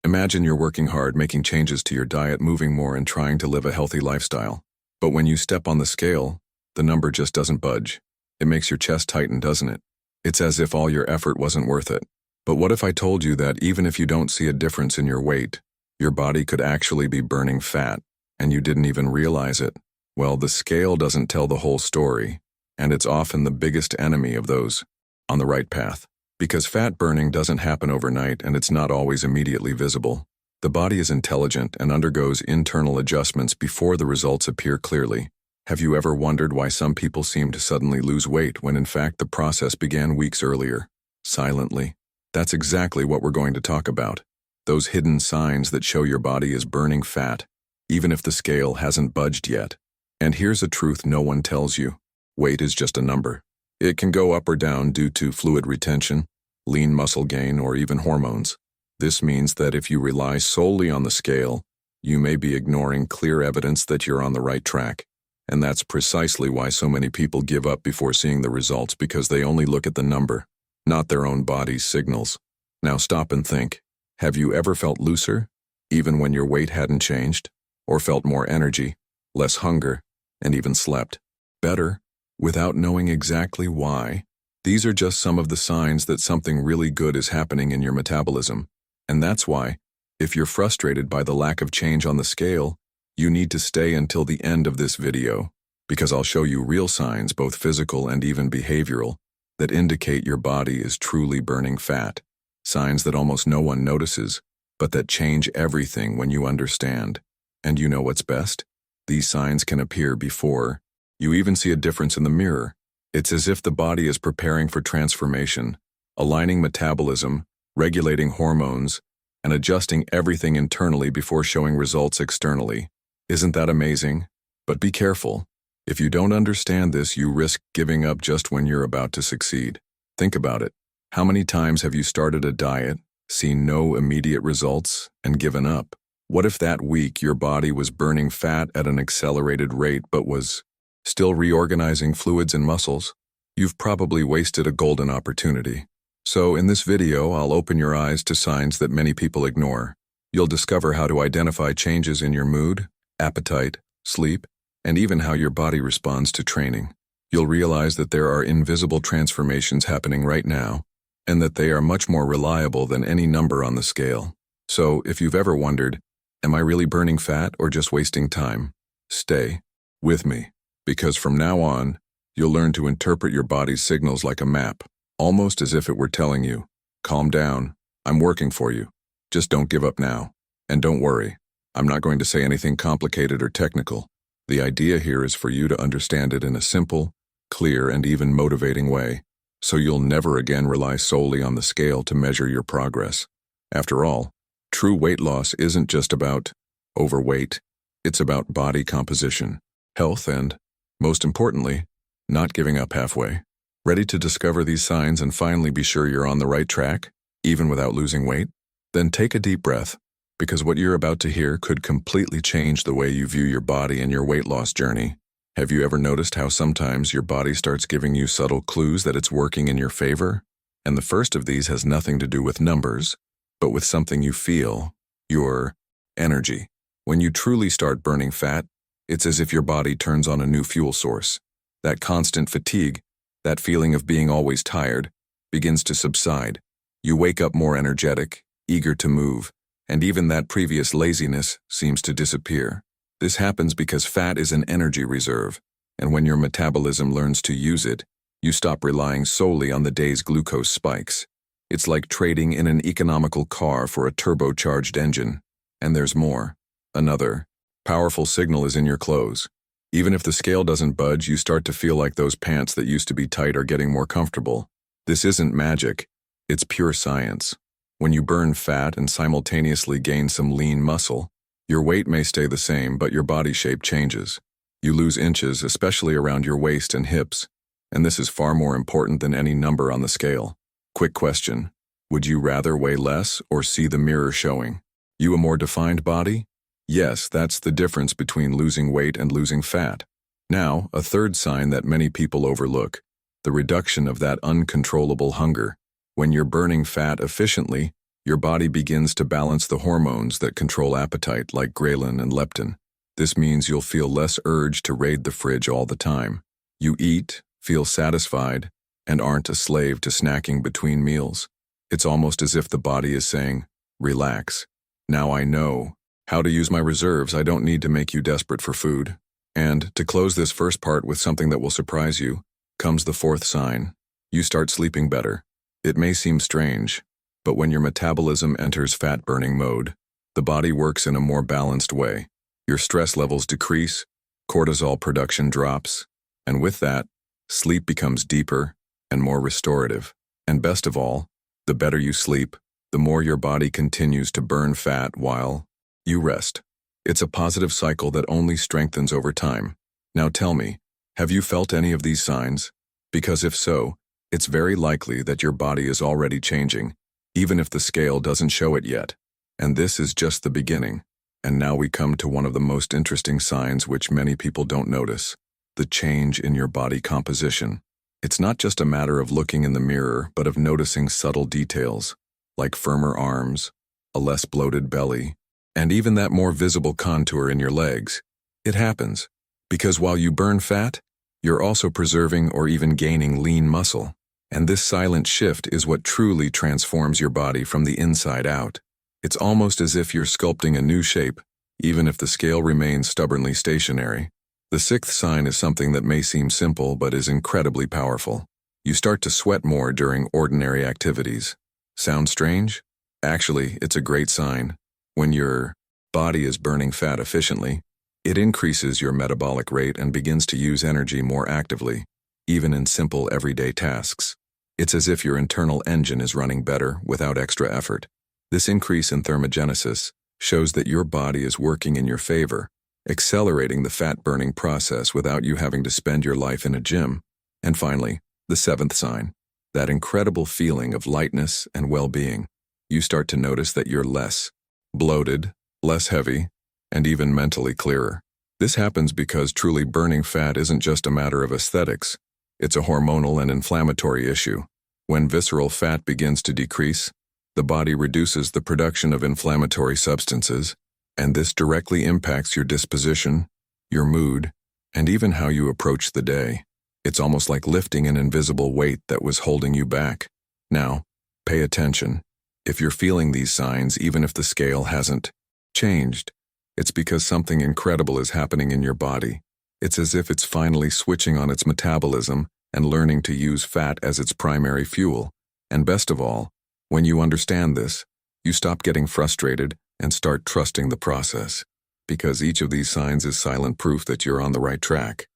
Imagine you're working hard, making changes to your diet, moving more, and trying to live a healthy lifestyle. But when you step on the scale, the number just doesn't budge. It makes your chest tighten, doesn't it? It's as if all your effort wasn't worth it. But what if I told you that even if you don't see a difference in your weight, your body could actually be burning fat, and you didn't even realize it? Well, the scale doesn't tell the whole story, and it's often the biggest enemy of those on the right path. Because fat burning doesn't happen overnight and it's not always immediately visible. The body is intelligent and undergoes internal adjustments before the results appear clearly. Have you ever wondered why some people seem to suddenly lose weight when in fact the process began weeks earlier? Silently. That's exactly what we're going to talk about. Those hidden signs that show your body is burning fat, even if the scale hasn't budged yet. And here's a truth no one tells you. Weight is just a number. It can go up or down due to fluid retention, lean muscle gain, or even hormones. This means that if you rely solely on the scale, you may be ignoring clear evidence that you're on the right track. And that's precisely why so many people give up before seeing the results, because they only look at the number, not their own body's signals. Now stop and think. Have you ever felt looser, even when your weight hadn't changed? Or felt more energy, less hunger, and even slept better, without knowing exactly why? These are just some of the signs that something really good is happening in your metabolism. And that's why, if you're frustrated by the lack of change on the scale, you need to stay until the end of this video, because I'll show you real signs, both physical and even behavioral, that indicate your body is truly burning fat. Signs that almost no one notices, but that change everything when you understand. And you know what's best? These signs can appear before you even see a difference in the mirror. It's as if the body is preparing for transformation, aligning metabolism, regulating hormones, and adjusting everything internally before showing results externally. Isn't that amazing? But be careful. If you don't understand this, you risk giving up just when you're about to succeed. Think about it. How many times have you started a diet, seen no immediate results, and given up? What if that week your body was burning fat at an accelerated rate but was still reorganizing fluids and muscles? You've probably wasted a golden opportunity. So in this video, I'll open your eyes to signs that many people ignore. You'll discover how to identify changes in your mood, appetite, sleep, and even how your body responds to training. You'll realize that there are invisible transformations happening right now, and that they are much more reliable than any number on the scale. So if you've ever wondered, am I really burning fat or just wasting time? Stay with me. Because from now on, you'll learn to interpret your body's signals like a map, almost as if it were telling you, calm down, I'm working for you. Just don't give up now. And don't worry, I'm not going to say anything complicated or technical. The idea here is for you to understand it in a simple, clear, and even motivating way, so you'll never again rely solely on the scale to measure your progress. After all, true weight loss isn't just about overweight. It's about body composition, health, and, most importantly, not giving up halfway. Ready to discover these signs and finally be sure you're on the right track, even without losing weight? Then take a deep breath, because what you're about to hear could completely change the way you view your body and your weight loss journey. Have you ever noticed how sometimes your body starts giving you subtle clues that it's working in your favor? And the first of these has nothing to do with numbers, but with something you feel, your energy. When you truly start burning fat, it's as if your body turns on a new fuel source. That constant fatigue, that feeling of being always tired, begins to subside. You wake up more energetic, eager to move, and even that previous laziness seems to disappear. This happens because fat is an energy reserve, and when your metabolism learns to use it, you stop relying solely on the day's glucose spikes. It's like trading in an economical car for a turbocharged engine. And there's more. Another powerful signal is in your clothes. Even if the scale doesn't budge, you start to feel like those pants that used to be tight are getting more comfortable. This isn't magic, it's pure science. When you burn fat and simultaneously gain some lean muscle, your weight may stay the same, but your body shape changes. You lose inches, especially around your waist and hips, and this is far more important than any number on the scale. Quick question: would you rather weigh less or see the mirror showing you a more defined body? Yes, that's the difference between losing weight and losing fat. Now, a third sign that many people overlook: the reduction of that uncontrollable hunger. When you're burning fat efficiently, Your body begins to balance the hormones that control appetite, like ghrelin and leptin. This means you'll feel less urge to raid the fridge all the time. You eat, feel satisfied, and aren't a slave to snacking between meals. It's almost as if the body is saying, relax. Now I know how to use my reserves. I don't need to make you desperate for food. And to close this first part with something that will surprise you, comes the fourth sign. You start sleeping better. It may seem strange, but when your metabolism enters fat-burning mode, the body works in a more balanced way. Your stress levels decrease, cortisol production drops, and with that, sleep becomes deeper and more restorative. And best of all, the better you sleep, the more your body continues to burn fat while you rest. It's a positive cycle that only strengthens over time. Now tell me, have you felt any of these signs? Because if so, it's very likely that your body is already changing, even if the scale doesn't show it yet. And this is just the beginning. And now we come to one of the most interesting signs which many people don't notice: the change in your body composition. It's not just a matter of looking in the mirror, but of noticing subtle details, like firmer arms, a less bloated belly, and even that more visible contour in your legs. It happens because while you burn fat, you're also preserving or even gaining lean muscle. And this silent shift is what truly transforms your body from the inside out. It's almost as if you're sculpting a new shape, even if the scale remains stubbornly stationary. The sixth sign is something that may seem simple but is incredibly powerful. You start to sweat more during ordinary activities. Sound strange? Actually, it's a great sign. When your body is burning fat efficiently, it increases your metabolic rate and begins to use energy more actively, even in simple everyday tasks. It's as if your internal engine is running better without extra effort. This increase in thermogenesis shows that your body is working in your favor, accelerating the fat-burning process without you having to spend your life in a gym. And finally, the seventh sign, that incredible feeling of lightness and well-being. You start to notice that you're less bloated, less heavy, and even mentally clearer. This happens because truly burning fat isn't just a matter of aesthetics. It's a hormonal and inflammatory issue. When visceral fat begins to decrease, the body reduces the production of inflammatory substances, and this directly impacts your disposition, your mood, and even how you approach the day. It's almost like lifting an invisible weight that was holding you back. Now, pay attention. If you're feeling these signs, even if the scale hasn't changed, it's because something incredible is happening in your body. It's as if it's finally switching on its metabolism and learning to use fat as its primary fuel. And best of all, when you understand this, you stop getting frustrated and start trusting the process, because each of these signs is silent proof that you're on the right track.